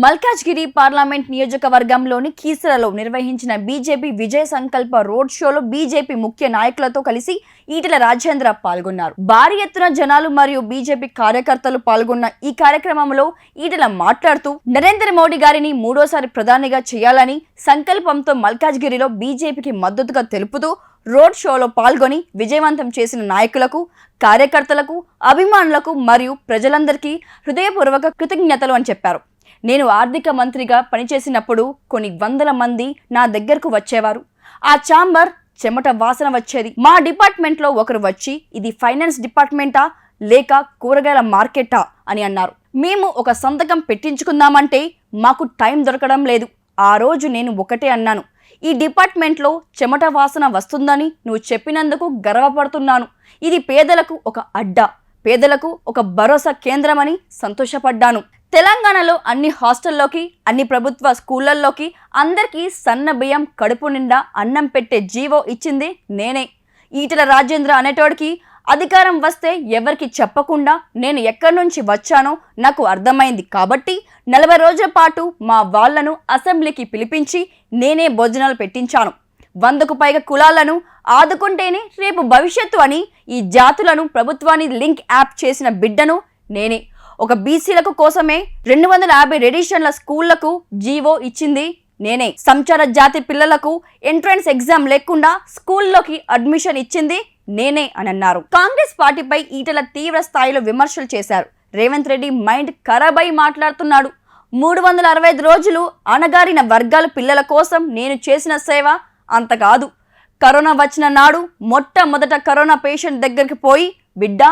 Malkajgiri parliament నియోజకవర్గంలోని కీసరలో నిర్వహించిన BJP విజయ సంకల్ప రోడ్ షోలో బీజేపీ ముఖ్య నాయకులతో కలిసి ఈటెల రాజేంద్ర పాల్గొన్నారు. భారీ ఎత్తున జనాలు మరియు బీజేపీ కార్యకర్తలు పాల్గొన్న ఈ కార్యక్రమంలో ఈటెల మాట్లాడుతూ నరేంద్ర మోడీ గారిని మూడోసారి ప్రధానిగా చేయాలని సంకల్పంతో మల్కాజ్గిరిలో బీజేపీకి మద్దతుగా తెలుపుతూ రోడ్ షోలో పాల్గొని విజయవంతం చేసిన నాయకులకు, కార్యకర్తలకు, అభిమానులకు మరియు ప్రజలందరికీ హృదయపూర్వక కృతజ్ఞతలు అని చెప్పారు. నేను ఆర్థిక మంత్రిగా పనిచేసినప్పుడు కొన్ని వందల మంది నా దగ్గరకు వచ్చేవారు. ఆ ఛాంబర్ చెమట వాసన వచ్చేది. మా డిపార్ట్మెంట్లో ఒకరు వచ్చి ఇది ఫైనాన్స్ డిపార్ట్మెంటా లేక కూరగాయల మార్కెటా అని అన్నారు. మేము ఒక సంతకం పెట్టించుకుందామంటే మాకు టైం దొరకడం లేదు. ఆ రోజు నేను ఒకటే అన్నాను, ఈ డిపార్ట్మెంట్లో చెమట వాసన వస్తుందని నువ్వు చెప్పినందుకు గర్వపడుతున్నాను. ఇది పేదలకు ఒక అడ్డా, పేదలకు ఒక భరోసా కేంద్రమని సంతోషపడ్డాను. తెలంగాణలో అన్ని హాస్టల్లోకి, అన్ని ప్రభుత్వ స్కూళ్లలోకి అందరికీ సన్న బియ్యం కడుపు నిండా అన్నం పెట్టే జీవో ఇచ్చింది నేనే. ఈటెల రాజేంద్ర అనేటోడికి అధికారం వస్తే ఎవరికి చెప్పకుండా నేను ఎక్కడి నుంచి వచ్చానో నాకు అర్థమైంది కాబట్టి 40 రోజుల పాటు మా వాళ్లను అసెంబ్లీకి పిలిపించి నేనే భోజనాలు పెట్టించాను. 100కు పైగా కులాలను ఆదుకుంటేనే రేపు భవిష్యత్తు అని ఈ జాతులను ప్రభుత్వాన్ని లింక్ యాప్ చేసిన బిడ్డను నేనే. ఒక బీసీలకు కోసమే 250 రెడిషన్ల స్కూళ్లకు జీవో ఇచ్చింది నేనే. సంచార జాతి పిల్లలకు ఎంట్రన్స్ ఎగ్జామ్ లేకుండా స్కూల్లోకి అడ్మిషన్ ఇచ్చింది నేనే అని అన్నారు. కాంగ్రెస్ పార్టీపై ఈటెల తీవ్ర స్థాయిలో విమర్శలు చేశారు. రేవంత్ రెడ్డి మైండ్ ఖరాబ్ అయి మాట్లాడుతున్నాడు. 365 రోజులు అణగారిన వర్గాల పిల్లల కోసం నేను చేసిన సేవ అంత కాదు. కరోనా వచ్చిన నాడు మొట్టమొదట కరోనా పేషెంట్ దగ్గరికి పోయి, బిడ్డ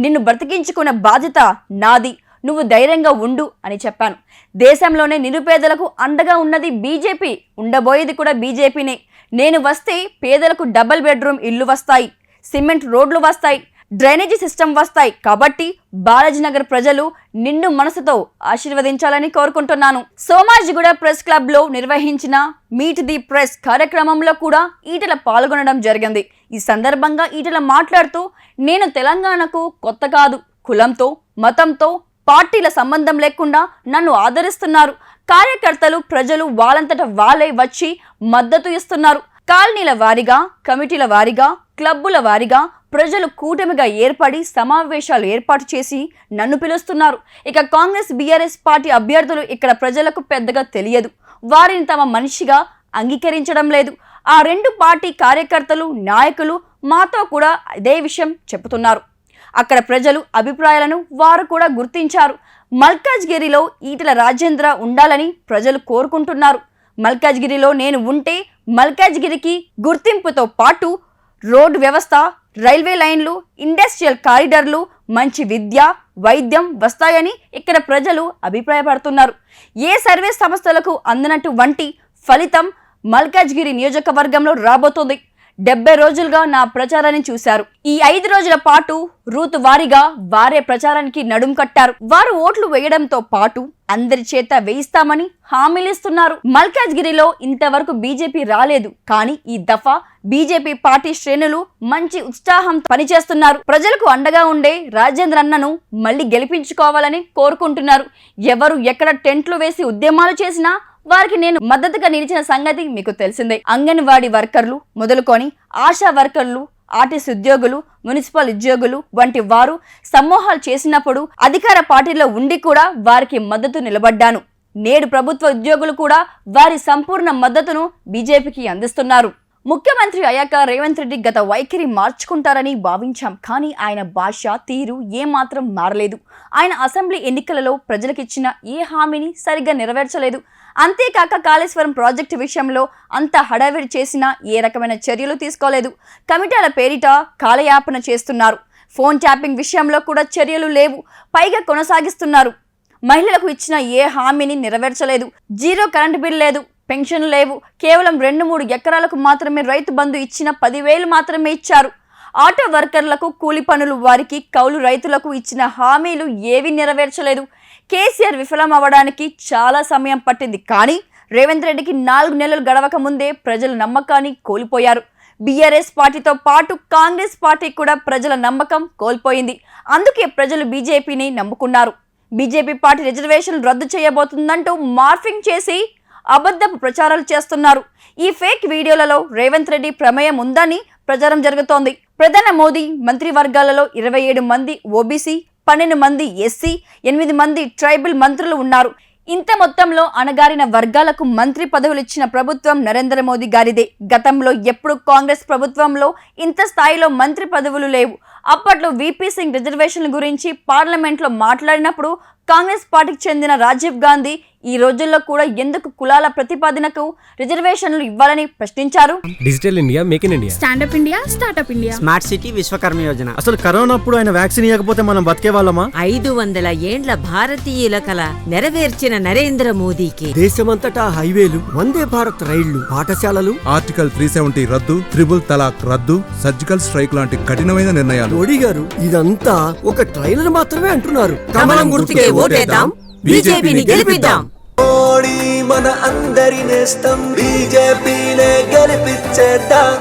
నిన్ను బ్రతికించుకునే బాధ్యత నాది, నువ్వు ధైర్యంగా ఉండు అని చెప్పాను. దేశంలోనే నిరుపేదలకు అండగా ఉన్నది బీజేపీ, ఉండబోయేది కూడా బీజేపీనే. నేను వస్తే పేదలకు డబుల్ బెడ్రూమ్ ఇల్లు వస్తాయి, సిమెంట్ రోడ్లు వస్తాయి, డ్రైనేజీ సిస్టమ్ వస్తాయి. కాబట్టి బాలాజీనగర్ ప్రజలు నిండు మనసుతో ఆశీర్వదించాలని కోరుకుంటున్నాను. సోమాజిగూడ ప్రెస్ క్లబ్ లో నిర్వహించిన మీట్ ది ప్రెస్ కార్యక్రమంలో కూడా ఈటెల పాల్గొనడం జరిగింది. ఈ సందర్భంగా ఈటెల మాట్లాడుతూ, నేను తెలంగాణకు కొత్త కాదు. కులంతో, మతంతో, పార్టీల సంబంధం లేకుండా నన్ను ఆదరిస్తున్నారు. కార్యకర్తలు, ప్రజలు వాళ్ళంతట వాళ్ళే వచ్చి మద్దతు ఇస్తున్నారు. కాలనీల వారీగా, కమిటీల వారీగా, క్లబ్బుల వారీగా ప్రజలు కూటమిగా ఏర్పడి సమావేశాలు ఏర్పాటు చేసి నన్ను పిలుస్తున్నారు. ఇక కాంగ్రెస్, బీఆర్ఎస్ పార్టీ అభ్యర్థులు ఇక్కడ ప్రజలకు పెద్దగా తెలియదు. వారిని తమ మనిషిగా అంగీకరించడం లేదు. ఆ 2 పార్టీ కార్యకర్తలు, నాయకులు మాతో కూడా ఇదే విషయం చెబుతున్నారు. అక్కడ ప్రజలు అభిప్రాయాలను వారు కూడా గుర్తించారు. మల్కాజ్గిరిలో ఈటెల రాజేంద్ర ఉండాలని ప్రజలు కోరుకుంటున్నారు. మల్కాజ్గిరిలో నేను ఉంటే మల్కాజ్గిరికి గుర్తింపుతో పాటు రోడ్డు వ్యవస్థ, రైల్వే లైన్లు, ఇండస్ట్రియల్ కారిడార్లు, మంచి విద్య, వైద్యం వస్తాయని ఇక్కడ ప్రజలు అభిప్రాయపడుతున్నారు. ఏ సర్వీస్ సంస్థలకు అందనట్టు వంటి ఫలితం మల్కాజ్గిరి నియోజకవర్గంలో రాబోతోంది. 70 రోజులుగా నా ప్రచారాన్ని చూశారు. ఈ 5 రోజుల పాటు రూతు వారీగా వారే ప్రచారానికి నడుం కట్టారు. వారు ఓట్లు వేయడంతో పాటు అందరి చేత వేయిస్తామని హామీలిస్తున్నారు. మల్కాజ్గిరిలో ఇంతవరకు బీజేపీ రాలేదు. కానీ ఈ దఫా బీజేపీ పార్టీ శ్రేణులు మంచి ఉత్సాహం పనిచేస్తున్నారు. ప్రజలకు అండగా ఉండే రాజేంద్ర అన్నను మళ్ళీ గెలిపించుకోవాలని కోరుకుంటున్నారు. ఎవరు ఎక్కడ టెంట్లు వేసి ఉద్యమాలు చేసినా వారికి నేను మద్దతుగా నిలిచిన సంగతి మీకు తెలిసిందే. అంగన్వాడీ వర్కర్లు మొదలుకొని ఆశా వర్కర్లు, ఆర్టీసీ ఉద్యోగులు, మున్సిపల్ ఉద్యోగులు వంటి వారు సమూహాలు చేసినప్పుడు అధికార పార్టీలో ఉండి కూడా వారికి మద్దతు నిలబడ్డాను. నేడు ప్రభుత్వ ఉద్యోగులు కూడా వారి సంపూర్ణ మద్దతును బీజేపీకి అందిస్తున్నారు. ముఖ్యమంత్రి అయ్యాక రేవంత్ రెడ్డి గత వైఖరి మార్చుకుంటారని భావించాం. కానీ ఆయన భాష, తీరు ఏమాత్రం మారలేదు. ఆయన అసెంబ్లీ ఎన్నికలలో ప్రజలకిచ్చిన ఏ హామీని సరిగ్గా నెరవేర్చలేదు. అంతేకాక కాళేశ్వరం ప్రాజెక్టు విషయంలో అంత హడావిడి చేసినా ఏ రకమైన చర్యలు తీసుకోలేదు. కమిటీల పేరిట కాలయాపన చేస్తున్నారు. ఫోన్ ట్యాపింగ్ విషయంలో కూడా చర్యలు లేవు, పైగా కొనసాగిస్తున్నారు. మహిళలకు ఇచ్చిన ఏ హామీని నెరవేర్చలేదు. 0 కరెంటు బిల్ లేదు, పెన్షన్ లేవు. కేవలం 2-3 ఎకరాలకు మాత్రమే రైతు బంధు ఇచ్చిన 10,000 మాత్రమే ఇచ్చారు. ఆటో వర్కర్లకు కూలి పనులు, వారికి కౌలు రైతులకు ఇచ్చిన హామీలు ఏవి నెరవేర్చలేదు. కేసీఆర్ విఫలం అవ్వడానికి చాలా సమయం పట్టింది. కానీ రేవంత్ రెడ్డికి 4 నెలలు గడవక ముందే ప్రజల నమ్మకాన్ని కోల్పోయారు. బీఆర్ఎస్ పార్టీతో పాటు కాంగ్రెస్ పార్టీ కూడా ప్రజల నమ్మకం కోల్పోయింది. అందుకే ప్రజలు బీజేపీని నమ్ముకున్నారు. బీజేపీ పార్టీ రిజర్వేషన్లు రద్దు చేయబోతుందంటూ మార్ఫింగ్ చేసి అబద్ధపు ప్రచారాలు చేస్తున్నారు. ఈ ఫేక్ వీడియోలలో రేవంత్ రెడ్డి ప్రమేయం ఉందని ప్రచారం జరుగుతోంది. ప్రధాని మోదీ మంత్రివర్గాలలో 27 మంది ఓబీసీ, 12 మంది ఎస్సీ, 8 మంది ట్రైబల్ మంత్రులు ఉన్నారు. ఇంత మొత్తంలో అణగారిన వర్గాలకు మంత్రి పదవులు ఇచ్చిన ప్రభుత్వం నరేంద్ర మోదీ గారిదే. గతంలో ఎప్పుడు కాంగ్రెస్ ప్రభుత్వంలో ఇంత స్థాయిలో మంత్రి పదవులు లేవు. అప్పట్లో వీపీ సింగ్ రిజర్వేషన్ల గురించి పార్లమెంట్లో మాట్లాడినప్పుడు కాంగ్రెస్ పార్టీకి చెందిన రాజీవ్ గాంధీ ఈ రోజుల్లో కూడా ఎందుకు కులాల ప్రతిపాదనకు రిజర్వేషన్లు ఇవ్వాలని ప్రశ్నించారు. Digital India, make in India, stand up India, start up India, smart city, Vishwakarma Yojana. అసలు కరోనా అప్పుడు ఆయన వ్యాక్సిన్ ఇవ్వకపోతే మనం బతికే వాళ్ళమా? 500 ఏండ్ల భారతీయుల కల నెరవేర్చిన నరేంద్ర మోదీకి దేశమంతటా హైవేలు, వందే భారత్ రైళ్లు, పాఠశాలలు, ఆర్టికల్ 370 రద్దు, త్రిబుల్ తలాక్ రద్దు, సర్జికల్ స్ట్రైక్ లాంటి కఠినమైన నిర్ణయాలు. మోడీ గారు ఇదంతా ఒక ట్రైలర్ మాత్రమే అంటున్నారు. కమలం గుర్తుకే ఓటేద్దాం, బీజేపీని గెలిపిద్దాం. మోడీ మన అందరి నేస్తం, బీజేపీనే గెలిపించేద్దాం.